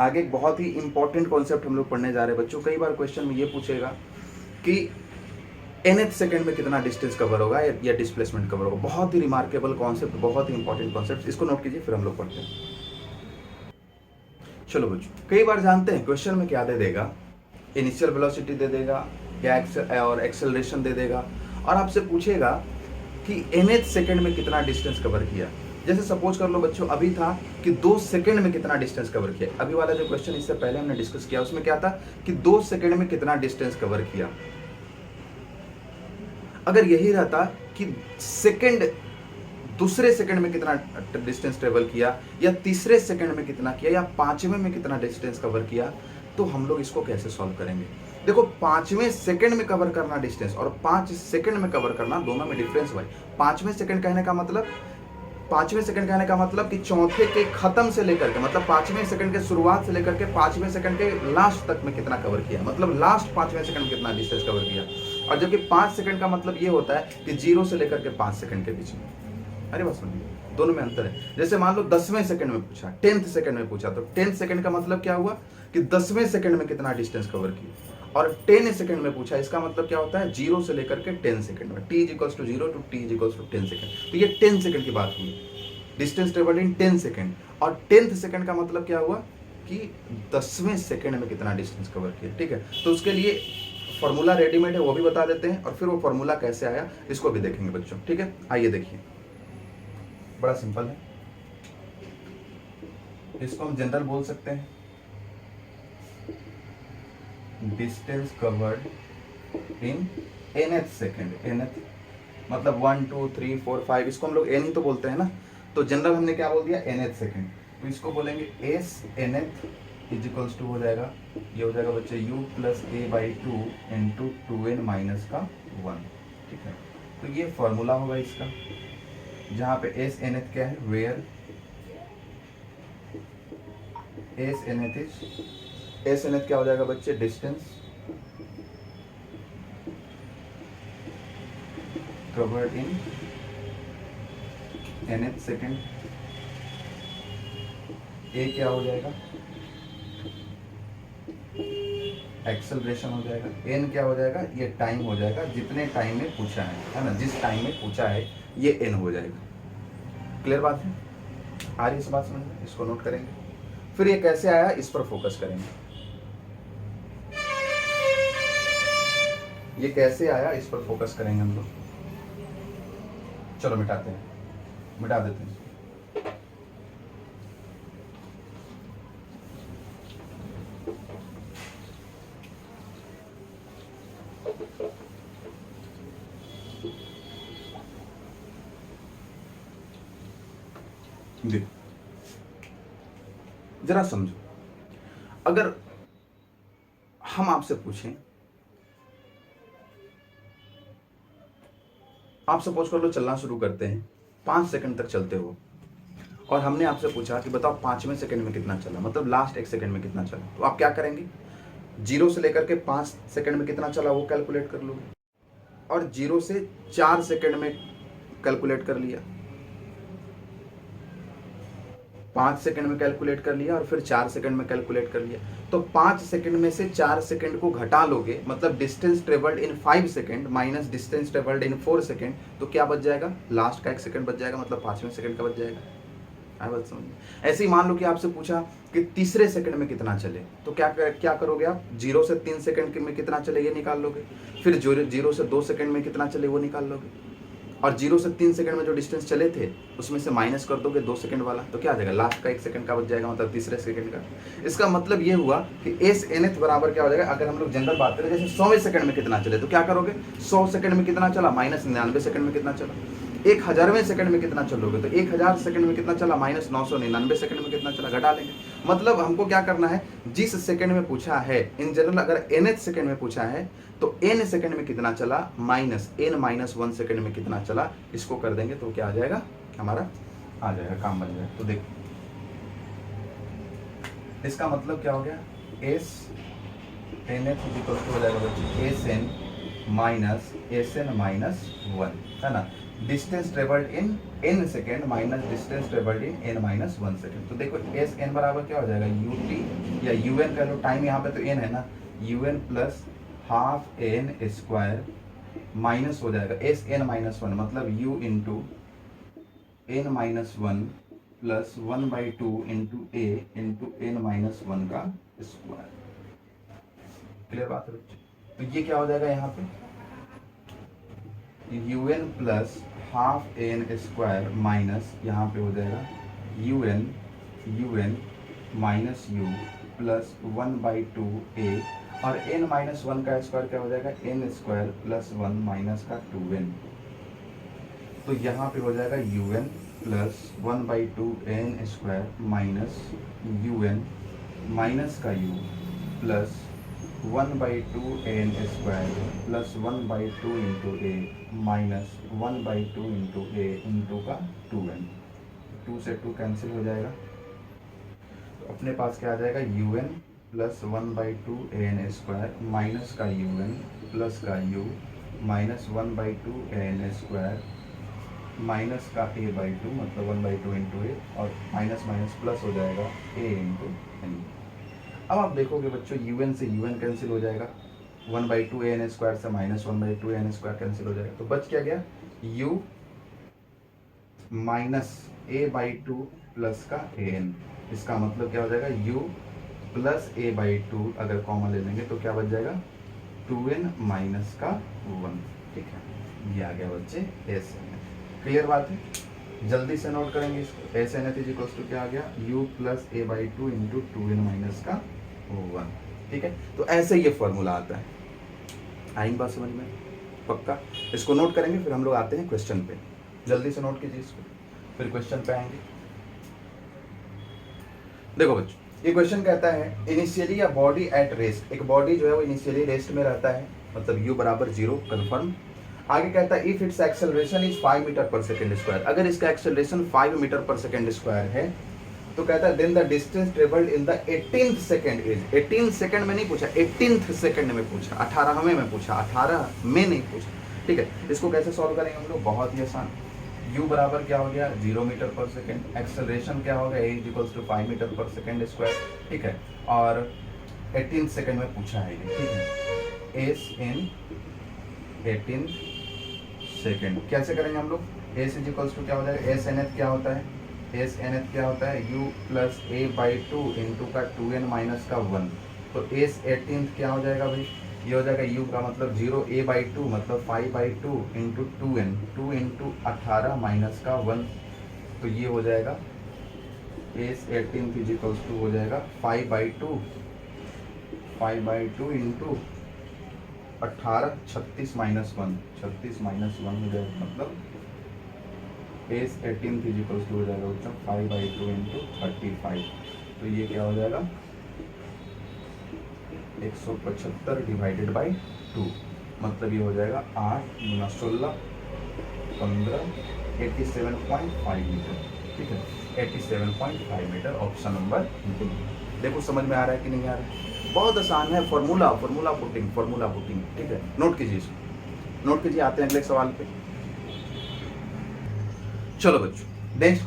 आगे एक बहुत ही इंपॉर्टेंट कॉन्सेप्ट हम लोग पढ़ने जा रहे हैं बच्चों। कई बार क्वेश्चन में ये पूछेगा कि nth सेकंड में कितना डिस्टेंस कवर होगा या डिस्प्लेसमेंट कवर होगा। बहुत ही रिमार्केबल कॉन्सेप्ट, बहुत ही इंपॉर्टेंट कॉन्सेप्ट, इसको नोट कीजिए फिर हम लोग पढ़ते हैं। चलो बच्चों, कई बार जानते हैं क्वेश्चन में क्या दे देगा, इनिशियल वेलोसिटी दे देगा या और एक्सेलरेशन दे देगा, और आपसे पूछेगा कि nth सेकंड में कितना डिस्टेंस कवर किया। जैसे सपोज कर लो बच्चों, अभी था कि 2 सेकंड में कितना डिस्टेंस कवर किया। अभी वाला जो क्वेश्चन इससे पहले हमने डिस्कस किया उसमें क्या था कि 2 सेकंड में कितना डिस्टेंस कवर किया। अगर यही रहता कि सेकंड दूसरे सेकंड में कितना डिस्टेंस ट्रेवल किया, या तीसरे सेकंड में कितना किया, या पांचवें में कितना डिस्टेंस कवर किया, तो हम लोग इसको कैसे सॉल्व करेंगे। देखो, पांचवें सेकंड में कवर करना डिस्टेंस और 5 सेकंड में कवर करना, दोनों में डिफरेंस हुआ है। पांचवें सेकंड कहने का मतलब कि चौथे के खत्म से लेकर के, मतलब पांचवें सेकंड के शुरुआत से लेकर के पांचवें सेकंड के लास्ट तक में कितना कवर किया, मतलब लास्ट पांचवें सेकंड में कितना डिस्टेंस कवर किया। और जबकि 5 सेकंड का मतलब ये होता है कि 0 से लेकर के 5 सेकंड के बीच में। अरे बात सुनिए, दोनों में अंतर है। जैसे मान लो 10वें सेकंड में पूछा, 10th सेकंड में पूछा, तो 10th सेकंड का मतलब क्या हुआ कि 10वें सेकंड में कितना डिस्टेंस कवर किया। और 10 सेकंड में पूछा, इसका मतलब क्या होता है 0 से लेकर के 10 सेकंड में, t = 0 to t = 10 सेकंड। तो ये 10 सेकंड की बात हुई, डिस्टेंस ट्रेवल्ड इन 10 सेकंड। और 10th सेकंड का मतलब क्या हुआ कि 10वें सेकंड में कितना डिस्टेंस कवर किया। ठीक है, तो उसके लिए फॉर्मूला रेडीमेड है, वो भी बता देते हैं, और फिर वो फॉर्मूला कैसे आया इसको भी देखेंगे बच्चों। ठीक है, आइए देखिए, बड़ा सिंपल है, इसको हम जनरल बोल सकते हैं, डिस्टेंस कवर्ड इन nth सेकंड। nth मतलब 1 2 3 4 5, इसको हम लोग n ही तो बोलते हैं ना, तो जनरल हमने क्या बोल दिया nth सेकंड, तो इसको बोलेंगे s nth = हो जाएगा, ये हो जाएगा बच्चे u + a/2 × 2n - का 1। ठीक है, तो ये फॉर्मूला होगा इसका, जहाँ पे s nth क्या है, वेयर s nth क्या हो जाएगा बच्चे, distance covered in nth second. a क्या हो जाएगा, एक्सेलरेशन हो जाएगा। n क्या हो जाएगा, ये टाइम हो जाएगा, जितने टाइम में पूछा है ना, जिस टाइम में पूछा है ये n हो जाएगा। क्लियर बात है, आ रही इस बात समझ में, इसको नोट करेंगे। फिर ये कैसे आया इस पर फोकस करेंगे, ये कैसे आया इस पर फोकस करेंगे हम लोग। चलो मिटा देते हैं। देखो जरा समझो, अगर हम आपसे पूछें, आप सपोज कर लो चलना शुरू करते हैं, 5 सेकंड तक चलते हो, और हमने आपसे पूछा कि बताओ 5वें सेकंड में कितना चला, मतलब लास्ट 1 सेकंड में कितना चला, तो आप क्या करेंगे, 0 से लेकर के 5 सेकंड में कितना चला वो कैलकुलेट कर लोगे, और 0 से 4 सेकंड में कैलकुलेट कर लिया, 5 सेकंड में कैलकुलेट कर लिया, और फिर 4 सेकंड में कैलकुलेट कर लिया। तो 5 सेकंड में से 4 सेकंड को घटा लोगे, मतलब डिस्टेंस ट्रेवल्ड इन 5 सेकंड माइनस डिस्टेंस ट्रेवल्ड इन 4 सेकंड, तो क्या बच जाएगा, लास्ट का 1 सेकंड बच जाएगा, मतलब 5वें सेकंड का बच जाएगा। आया बात समझ में। ऐसे ही मान लो कि आपसे पूछा कि तीसरे सेकंड में कितना चले, तो क्या करोगे आप, 0 से 3 सेकंड में कितना चले ये निकाल लोगे, फिर 0 से 2 सेकंड में कितना चले वो निकाल लोगे, और 0 से 3 सेकंड में जो डिस्टेंस चले थे उसमें से माइनस कर दोगे 2 सेकंड वाला, तो क्या आ जाएगा, लास्ट का 1 सेकंड का बच जाएगा, मतलब तीसरे सेकंड का। इसका मतलब ये हुआ कि s nth बराबर क्या हो जाएगा, अगर हम लोग जनरल बात करें, जैसे 100वें सेकंड में कितना चले, तो क्या करोगे, 100 सेकंड में कितना चला माइनस 99 सेकंड में कितना चला, 1000वें सेकंड में कितना चलोगे, तो 1000 सेकंड में कितना चला माइनस 999 सेकंड में कितना चला, घटा लेंगे। मतलब हमको क्या करना है, जिस सेकंड में पूछा है, इन जनरल अगर nth सेकंड में पूछा है तो n सेकंड में कितना चला माइनस n - 1 सेकंड में कितना चला, इसको कर देंगे तो क्या आ जाएगा, हमारा आ जाएगा, काम बन जाएगा। तो देखो इसका मतलब क्या हो गया, s nth हो जाएगा बच्चे sn माइनस sn - 1, है ना, डिस्टेंस ट्रेवल्ड इन n second minus distance travelled इन n - 1 सेकेंड। तो देखो एस एन बराबर क्या हो जाएगा, ut या un कह लो, टाइम यहाँ पे तो n है ना, un + ½ n² माइनस हो जाएगा एस एन माइनस वन, मतलब U into N minus one plus 1/2 into ए इंटू एन माइनस वन का स्क्वायर। क्लियर बात है बच्चों? तो ये क्या हो जाएगा यहाँ पे U N plus half N square minus यहाँ पे हो जाएगा you N minus U plus 1/2 A, और एन माइनस वन का स्क्वायर क्या हो जाएगा एन स्क्वायर प्लस 1 माइनस का 2n। तो यहाँ पे हो जाएगा you N plus 1/2 N square minus u N minus का u plus 1/2 N square plus 1/2 into a minus 1/2 into A into का 2n। 2 से 2 कैंसिल हो जाएगा, तो अपने पास क्या आ जाएगा you N plus 1/2 N square minus का यू एन प्लस का U minus 1/2 N square minus का a/2 मतलब 1/2 इंटू ए, और माइनस माइनस प्लस हो जाएगा a इंटू एन। अब आप देखोगे बच्चों यू एन से यू एन कैंसिल हो जाएगा, 1/2 एन स्क्वायर से माइनस 1/2 एन स्क्वायर कैंसिल हो जाएगा, तो बच क्या गया u माइनस a/2 प्लस का an। इसका मतलब क्या हो जाएगा u प्लस a/2 अगर कॉमन ले लेंगे तो क्या बच जाएगा 2n माइनस का 1। ठीक है, ये आ गया बच्चे एस एन। क्लियर बात है? जल्दी से नोट करेंगे इसको। एस एन एथ इज इक्वल्स टू क्या आ गया u plus a/2 into 2n minus का 1। ठीक है, तो ऐसे ये फॉर्मूला आता है। आएंगे बात समझ में? पक्का? इसको नोट करेंगे, फिर हम लोग आते हैं क्वेश्चन पे। जल्दी से नोट कीजिए इसको, फिर क्वेश्चन पे आएंगे। देखो बच्चों, ये क्वेश्चन कहता है initially a body at rest, एक बॉडी जो है वो इनिशियली रेस्ट में रहता है, मतलब u बराबर 0 कंफर्म। आगे कहता है if it's acceleration is 5 metre per second square, अगर इसका acceleration 5 metre per second square है तो कहता है then the distance travelled in the 18th second is, 18 second में नहीं पूछा, 18th सेकेंड में पूछा, 18वें में पूछा, 18 में नहीं पूछा। ठीक है, इसको कैसे सॉल्व करेंगे हम लोग? बहुत ही आसान। u बराबर क्या हो गया 0 मीटर पर सेकेंड, एक्सेलरेशन क्या होगा a equals to 5 metre per second square. ठीक है, और 18 सेकेंड में पूछा है ये। ठीक है, s इन 18 सेकेंड कैसे करेंगे हम लोग? s इक्वल्स टू क्या हो जाएगा s nth क्या होता है, s nth क्या होता है u प्लस a/2 इंटू का 2n माइनस का 1। तो s 18th क्या हो जाएगा भाई? ये हो जाएगा u का मतलब 0 a/2 मतलब 5/2 इंटू 2n, 2 इंटू 18 माइनस का 1। तो ये हो जाएगा s 18th is equals to हो जाएगा 5/2 इंटू 18 36 माइनस 1, 36 माइनस 1 हो जाएगा, मतलब s 18th is equals to हो जाएगा बच्चों 5/2 इंटू 35। तो ये क्या हो जाएगा 175 डिवाइडेड बाई 2, मतलब ये हो जाएगा 8 गुना 16 15 87.5 मीटर। ठीक है, 87.5 मीटर, ऑप्शन नंबर डी। देखो समझ में आ रहा है कि नहीं आ रहा है? बहुत आसान है, फॉर्मूला पुटिंग। ठीक है, नोट कीजिए इसको, नोट कीजिए। आते हैं अगले सवाल पे। चलो बच्चों, नेक्स्ट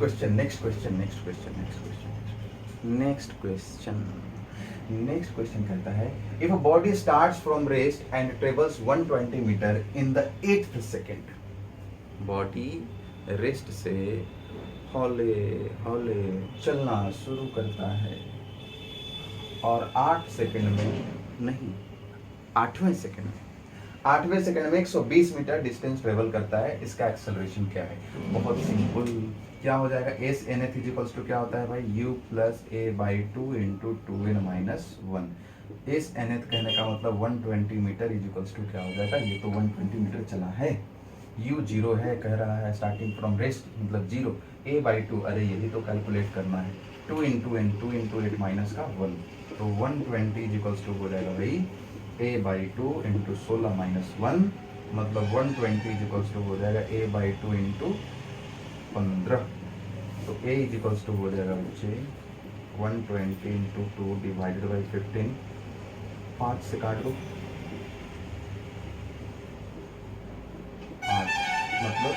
क्वेश्चन कहता है if a body starts from rest and travels 120 metre in the 8th second, body rest से हौले हौले चलना शुरू करता है और 8 सेकेंड में नहीं 8वें सेकेंड में 120 मीटर डिस्टेंस ट्रेवल करता है, इसका एक्सेलरेशन क्या है? बहुत सिंपल, क्या हो जाएगा s nth is equals to क्या होता है भाई u plus a/2 into 2n minus 1। s nth कहने का मतलब 120 मीटर इज इक्वल्स टू क्या हो जाएगा? ये तो 120 मीटर चला है, u 0 है कह रहा है, स्टार्टिंग फ्रॉम रेस्ट मतलब 0, a/2 अरे यही तो कैलकुलेट करना है, 2 इंटू n 2 इंटू 8 माइनस का 1। तो 120 इज इक्वल्स टू हो जाएगा भाई a/2 इंटू 16 माइनस 1, मतलब 120 इज इक्वल्स टू हो जाएगा a/2 इंटू 15। तो a इज इक्वल्स टू हो जाएगा बच्चे 120 इंटू 2 डिवाइडेड बाई 15, 5 से काट लो 8, मतलब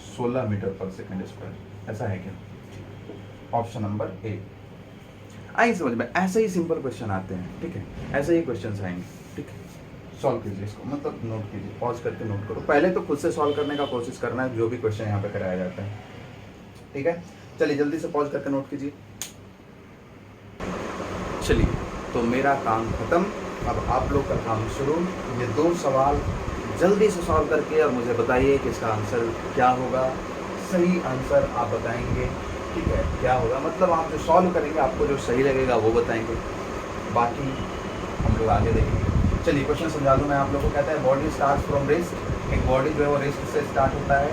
16 मीटर पर सेकेंड स्क्वायर। ऐसा है क्या? Option number A. आई समझ में? ऐसे ही सिंपल क्वेश्चन आते हैं। ठीक है, ऐसे ही क्वेश्चन आएंगे। ठीक है, सॉल्व कीजिए इसको, मतलब नोट कीजिए, पॉज करके नोट करो। पहले तो खुद से सॉल्व करने का कोशिश करना है जो भी क्वेश्चन यहाँ पे कराया जाता है, ठीक है। चलिए जल्दी से पॉज करके नोट कीजिए। चलिए तो मेरा काम खत्म, अब आप लोग का काम शुरू। ये 2 सवाल जल्दी से सॉल्व करके और मुझे बताइए कि इसका आंसर क्या होगा। सही आंसर आप बताएंगे, ठीक है, क्या होगा मतलब आप जो सॉल्व करेंगे आपको जो सही लगेगा वो बताएंगे, बाकी हम लोग आगे देखेंगे। चलिए क्वेश्चन समझा दूँ मैं आप लोगों को। कहता है बॉडी स्टार्ट फ्रॉम रेस्ट, एक बॉडी जो है वो रेस्ट से स्टार्ट होता है,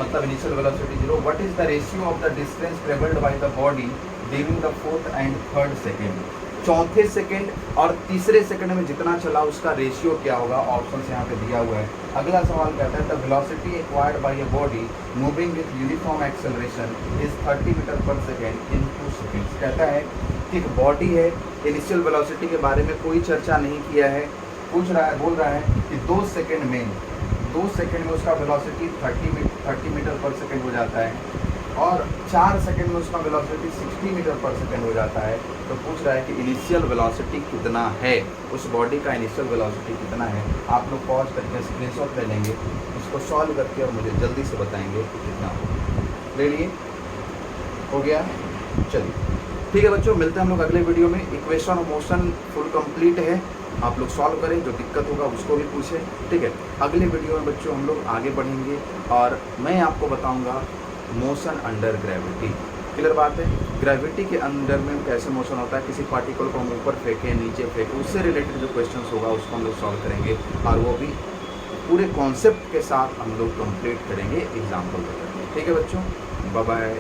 मतलब initial velocity 0। What is the ratio of the distance travelled by the body during the 4th and 3rd second, चौथे सेकेंड और तीसरे सेकेंड में जितना चला उसका रेशियो क्या होगा, ऑप्शन यहाँ पे दिया हुआ है। अगला सवाल कहता है the velocity acquired by a body moving with uniform acceleration is 30 metre per second in 2 seconds. कहता है कि एक बॉडी है, इनिशियल वेलोसिटी के बारे में कोई चर्चा नहीं किया है, पूछ रहा है, बोल रहा है कि 2 सेकेंड में उसका वेलोसिटी 30 मीटर पर सेकेंड हो जाता है और 4 सेकेंड में उसका वेलोसिटी 60 मीटर पर सेकेंड हो जाता है। तो पूछ रहा है कि इनिशियल वेलोसिटी कितना है, उस बॉडी का इनिशियल वेलोसिटी कितना है। आप लोग पॉज करके स्क्रीनशॉट ले लेंगे, इसको सॉल्व करके और मुझे जल्दी से बताएंगे कि कितना होगा। ले लिए, हो गया। चलिए ठीक है बच्चों, मिलते हैं हम लोग अगले वीडियो में। Equation of motion full complete है, आप लोग सॉल्व करें, जो दिक्कत होगा उसको भी पूछें, ठीक है। अगले वीडियो में बच्चों हम लोग आगे बढ़ेंगे और मैं आपको बताऊंगा मोशन अंडर ग्रेविटी। क्लियर बात है, ग्रेविटी के अंडर में कैसे मोशन होता है, किसी पार्टिकल को हम ऊपर फेंकें नीचे फेंकें, उससे रिलेटेड जो क्वेश्चंस होगा उसको हम लोग सॉल्व करेंगे और वो भी पूरे कॉन्सेप्ट के साथ हम लोग कंप्लीट करेंगे एग्जाम्पल। ठीक है बच्चों, बाय बाय।